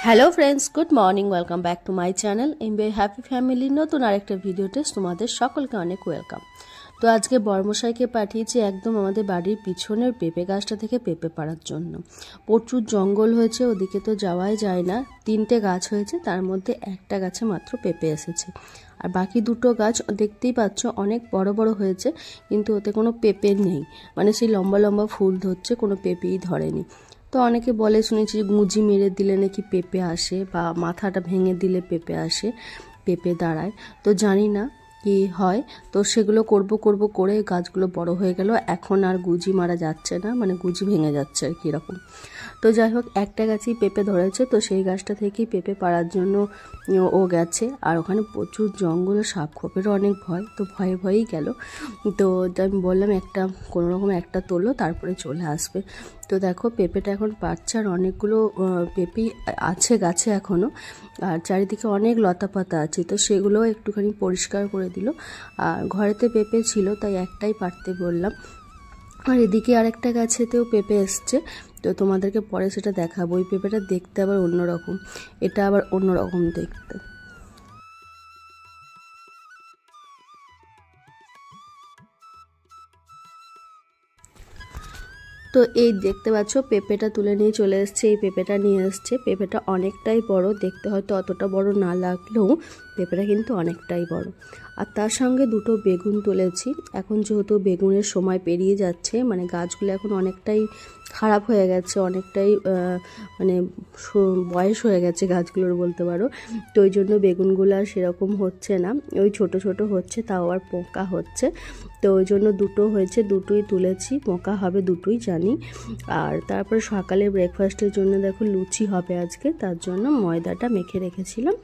Hello friends, good morning. Welcome back to my channel MBI happy family. নতুন আরেকটা ভিডিওতে তোমাদের সকলকে অনেক ওয়েলকাম। তো আজকে বর্মশাইকে পাঠিয়েছি একদম আমাদের বাড়ির পিছনের পেঁপে গাছটা থেকে পেঁপে পাড়ার জন্য। প্রচুর জঙ্গল হয়েছে, ওদিকে তো যাওয়াই যায় না। 3টে গাছ হয়েছে, তার মধ্যে একটা গাছে মাত্র পেঁপে এসেছে, আর বাকি 2টো গাছ দেখতেই পাচ্ছ অনেক বড় বড় হয়েছে, কিন্তু ওতে কোনো পেঁপে নেই। মানে সেই লম্বা লম্বা ফুল ধরছে, কোনো পেঁপেই ধরেনি। তো অনেকে বলে শুনেছি গুঁজি মেরে দিলে নাকি পেঁপে আসে, বা মাথাটা ভেঙে দিলে পেঁপে আসে, পেঁপে দাঁড়ায়। তো জানি না কি হয়। তো সেগুলো করব করে গাছগুলো বড় হয়ে গেল, এখন আর গুঁজি মারা যাচ্ছে না, মানে গুঁজি ভেঙে যাচ্ছে আর কি এরকম। তো যাই হোক, একটা গাছেই পেঁপে ধরেছে, তো সেই গাছটা থেকেই পেঁপে পাড়ার জন্য ও গেছে। আর ওখানে প্রচুর জঙ্গল, সাপ খোপেরও অনেক ভয়, তো ভয়ে ভয়েই গেল। তো আমি বললাম একটা কোনোরকম একটা তোলো, তারপরে চলে আসবে। তো দেখো পেঁপেটা এখন পাচ্ছে, আর অনেকগুলো পেঁপে আছে গাছে এখনও, আর চারিদিকে অনেক লতা পাতা আছে, তো সেগুলোও একটুখানি পরিষ্কার করে দিল। আর ঘরেতে পেঁপে ছিল, তাই একটাই পাড়তে বললাম। আর এদিকে আরেকটা গাছেতেও পেঁপে এসছে, তো তোমাদেরকে পরে সেটা দেখাবো। ওই পেঁপেটা দেখতে আবার অন্যরকম, এটা আবার অন্যরকম দেখতে। তো এই দেখতে পাচ্ছ পেঁপেটা তুলে নিয়ে চলে এসছে, এই পেঁপেটা নিয়ে এসছে। পেঁপেটা অনেকটাই বড়, দেখতে হয়তো অতটা বড় না লাগলেও পেঁপেটা কিন্তু অনেকটাই বড়। আর তার সঙ্গে 2টো বেগুন তুলেছি। এখন যেহেতু বেগুনের সময় পেরিয়ে যাচ্ছে, মানে গাছগুলো এখন অনেকটাই খারাপ হয়ে গেছে, অনেকটাই মানে বয়স হয়ে গেছে গাছগুলোর বলতে পারো। তো ওই জন্য বেগুনগুলো আর সেরকম হচ্ছে না, ওই ছোট ছোট হচ্ছে, তাও আবার পোকা হচ্ছে। তো ওই জন্য 2টো হয়েছে, 2টোই তুলেছি, পোকা হবে 2টোই জানি। আর তারপরে সকালে ব্রেকফাস্টের জন্য দেখো লুচি হবে আজকে, তার জন্য ময়দাটা মেখে রেখেছিলাম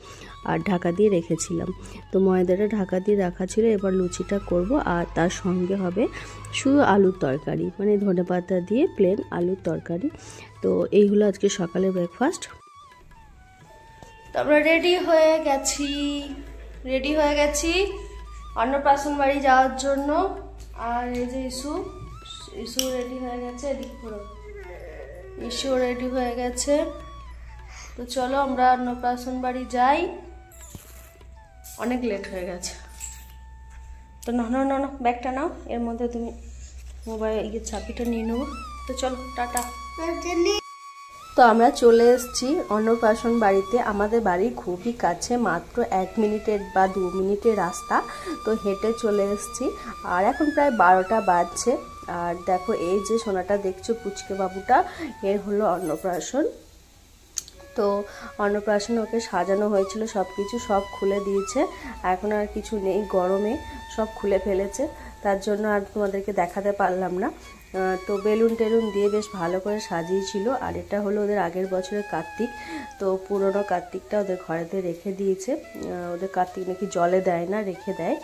আর ঢাকা দিয়ে রেখেছিলাম। তো ময়দাটা ঢাকা দিয়ে রাখা ছিল, এবার লুচিটা করব। আর তার সঙ্গে হবে শুধু আলুর তরকারি, মানে ধনেপাতা দিয়ে প্লেন আলুর তরকারি। তো এই হলো আজকে সকালে ব্রেকফাস্ট। তো আমরা রেডি হয়ে গেছি অন্নপ্রাশন বাড়ি যাওয়ার জন্য। আর এই যে ইসু রেডি হয়ে গেছে, এদিকে পুরো ইসু রেডি হয়ে গেছে। তো চলো আমরা অন্নপ্রাশন বাড়ি যাই, অনেক লেট হয়ে গেছে। তো না ব্যাগটা নাও, এর মধ্যে তুমি মোবাইল চাবিটা নিয়ে নেবো। তো চলো টাটা। তো আমরা চলে এসেছি অন্নপ্রাশন বাড়িতে। আমাদের বাড়ি খুবই কাছে, মাত্র 1 মিনিটের বা 2 মিনিটের রাস্তা। তো হেঁটে চলে এসেছি, আর এখন প্রায় 12টা বাজছে। আর দেখো এই যে সোনাটা দেখছো, পুচকে বাবুটা, এর হলো অন্নপ্রাশন। তো অন্নপ্রাশন ওকে সাজানো হয়েছিল, সব কিছু সব খুলে দিয়েছে, এখন আর কিছু নেই, গরমে সব খুলে ফেলেছে, তার জন্য আর তোমাদেরকে দেখাতে পারলাম না। তো বেলুন টেলুন দিয়ে বেশ ভালো করে সাজিয়েছিল। আর এটা হলো ওদের আগের বছরের কার্তিক, তো পুরনো কার্তিকটা ওদের ঘরেতে রেখে দিয়েছে। ওদের কার্তিক নাকি জলে দেয় না, রেখে দেয়।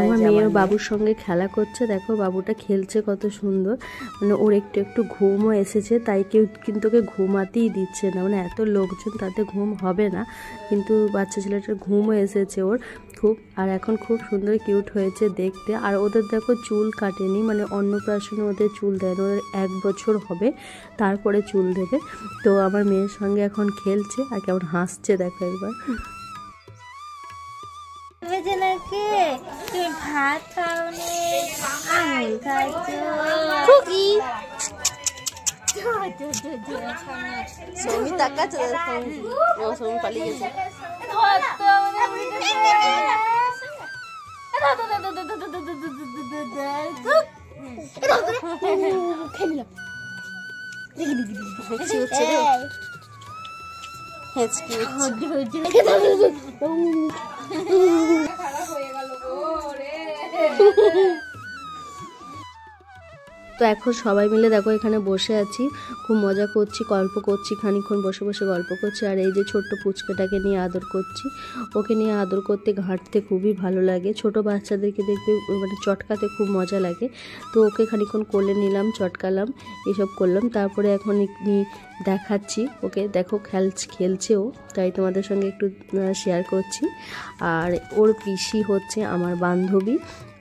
আমার মেয়েও বাবুর সঙ্গে খেলা করছে, দেখো বাবুটা খেলছে কত সুন্দর। মানে ওর একটু একটু ঘুমও এসেছে, তাই কেউ কিন্তু ওকে ঘুমাতেই দিচ্ছে না, মানে এত লোকজন তাতে ঘুম হবে না, কিন্তু বাচ্চা ছেলেটার ঘুমও এসেছে ওর খুব। আর এখন খুব সুন্দর কিউট হয়েছে দেখতে। আর ওদের দেখো চুল কাটেনি, মানে অন্নপ্রাশনে ওদের চুল দেয় না, ওদের 1 বছর হবে তারপরে চুল দেবে। তো আমার মেয়ের সঙ্গে এখন খেলছে আর কেমন হাসছে দেখো একবার। তুমি ভাত খাওনি, আঙুল খাইছো, কুকি সৌমি তাকাচ্ছে, সৌমি পালিয়ে গেছে। তো এখন সবাই মিলে দেখো এখানে বসে আছি, খুব মজা করছি, গল্প করছি, খানিকক্ষণ বসে বসে গল্প করছি। আর এই যে ছোট্ট পুচকাটাকে নিয়ে আদর করছি, ওকে নিয়ে আদর করতে ঘাঁটতে খুবই ভালো লাগে। ছোট বাচ্চাদেরকে দেখতে মানে চটকাতে খুব মজা লাগে। তো ওকে খানিকক্ষণ কোলে নিলাম, চটকালাম, এসব করলাম। তারপরে এখন দেখাচ্ছি ওকে, দেখো খেলছে ও, তাই তোমাদের সঙ্গে একটু শেয়ার করছি। আর ওর পিসি হচ্ছে আমার বান্ধবী,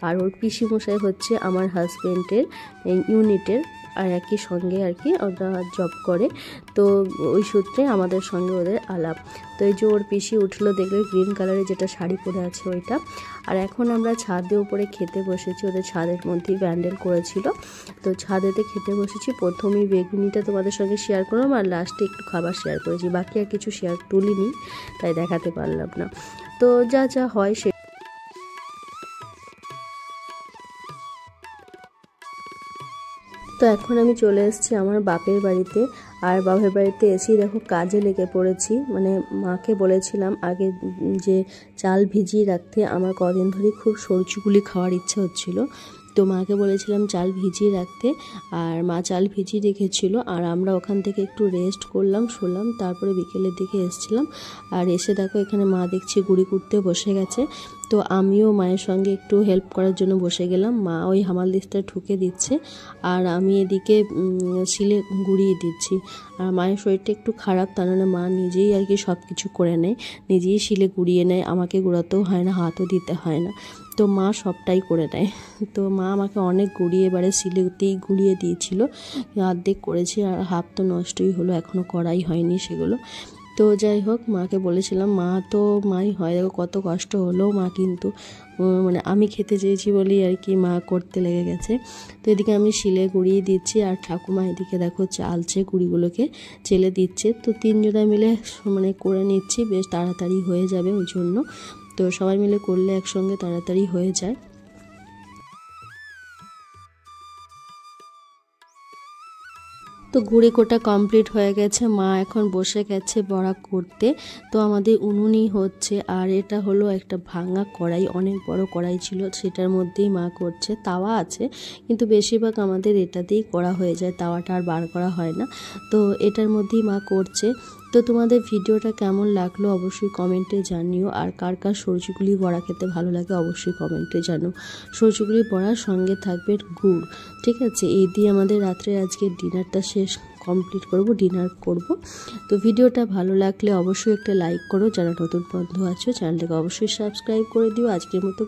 আর ওর পিসি মশাই হচ্ছে আমার হাজব্যান্ডের ইউনিটের আর একই সঙ্গে আর কি ওরা জব করে, তো ওই সূত্রে আমাদের সঙ্গে ওদের আলাপ। তো এই যে ওর পিসি উঠলো, দেখলে গ্রিন কালারের যেটা শাড়ি পরে আছে ওইটা। আর এখন আমরা ছাদে উপরে খেতে বসেছি, ওদের ছাদের মধ্যেই প্যান্ডেল করেছিল, তো ছাদেতে খেতে বসেছি। প্রথমেই বেগুনিটা তোমাদের সঙ্গে শেয়ার করলাম, আর লাস্টে একটু খাবার শেয়ার করেছি, বাকি আর কিছু শেয়ার তুলিনি, তাই দেখাতে পারলাম না। তো যা যা হয় সে তো এখন আমি চলে এসেছি আমার বাপের বাড়িতে। আর বাপের বাড়িতে এসেই দেখো কাজে লেগে পড়েছি। মানে মাকে বলেছিলাম আগে যে চাল ভিজিয়ে রাখতে, আমার কদিন ধরে খুব সরচুগুলি খাওয়ার ইচ্ছে হচ্ছিল, তো মাকে বলেছিলাম চাল ভিজিয়ে রাখতে, আর মা চাল ভিজিয়ে রেখেছিল। আর আমরা ওখান থেকে একটু রেস্ট করলাম, শুলাম, তারপরে বিকেলের দিকে এসেছিলাম। আর এসে দেখো এখানে মা দেখছি গুড়ি কুটতে বসে গেছে, তো আমিও মায়ের সঙ্গে একটু হেল্প করার জন্য বসে গেলাম। মা ওই হামাল দিস্তা ঠুকে দিচ্ছে, আর আমি এদিকে শিলে গুড়িয়ে দিচ্ছি। আর মায়ের শরীরটা একটু খারাপ, তার মানে মা নিজেই আর কি সব কিছু করে নেয়, নিজেই শিলে গুড়িয়ে নেয়, আমাকে গুঁড়াতেও হয় না, হাতও দিতে হয় না, তো মা সবটাই করে নেয়। তো মা আমাকে অনেক গুঁড়িয়ে এবারে শিলেতেই গুঁড়িয়ে দিয়েছিল, অর্ধেক করেছি, আর হাফ তো নষ্টই হলো, এখনও করাই হয়নি সেগুলো। তো যাই হোক, মাকে বলেছিলাম, মা তো মাই হয়, দেখো কত কষ্ট হলো, মা কিন্তু মানে আমি খেতে চেয়েছি বলেই আর কি মা করতে লেগে গেছে। তো এদিকে আমি শিলে গুঁড়িয়ে দিচ্ছি, আর ঠাকুমা এদিকে দেখো চালছে, গুঁড়িগুলোকে চেলে দিচ্ছে। তো তিনজনে মিলে মানে করে নিচ্ছি, বেশ তাড়াতাড়ি হয়ে যাবে ওই জন্য। তো সবাই মিলে করলে একসঙ্গে তাড়াতাড়ি হয়ে যায়। তো গুঁড়ি কোটা কমপ্লিট হয়ে গেছে, মা এখন বসে গেছে বড়া করতে। তো আমাদের উনুনই হচ্ছে, আর এটা হলো একটা ভাঙা কড়াই, অনেক বড় কড়াই ছিল, সেটার মধ্যেই মা করছে। তাওয়া আছে, কিন্তু বেশিরভাগ আমাদের এটাতেই করা হয়ে যায়, তাওয়াটা আর বার করা হয় না, তো এটার মধ্যেই মা করছে। তো তোমাদের ভিডিওটা কেমন লাগলো অবশ্যই কমেন্টে জানিও, আর কার কার সরষেগুলি বড়া খেতে ভালো লাগে অবশ্যই কমেন্টে জানো। সরষেগুলি বড়ার সঙ্গে থাকবে গুড়, ঠিক আছে। এই দিয়ে আমাদের রাত্রে আজকে ডিনারটা কমপ্লিট করব, ডিনার করব। তো ভিডিওটা ভালো লাগলে অবশ্যই একটা লাইক করো, যারা নতুন বন্ধু আছো চ্যানেলটাকে অবশ্যই সাবস্ক্রাইব করে দিও। আজকের মতো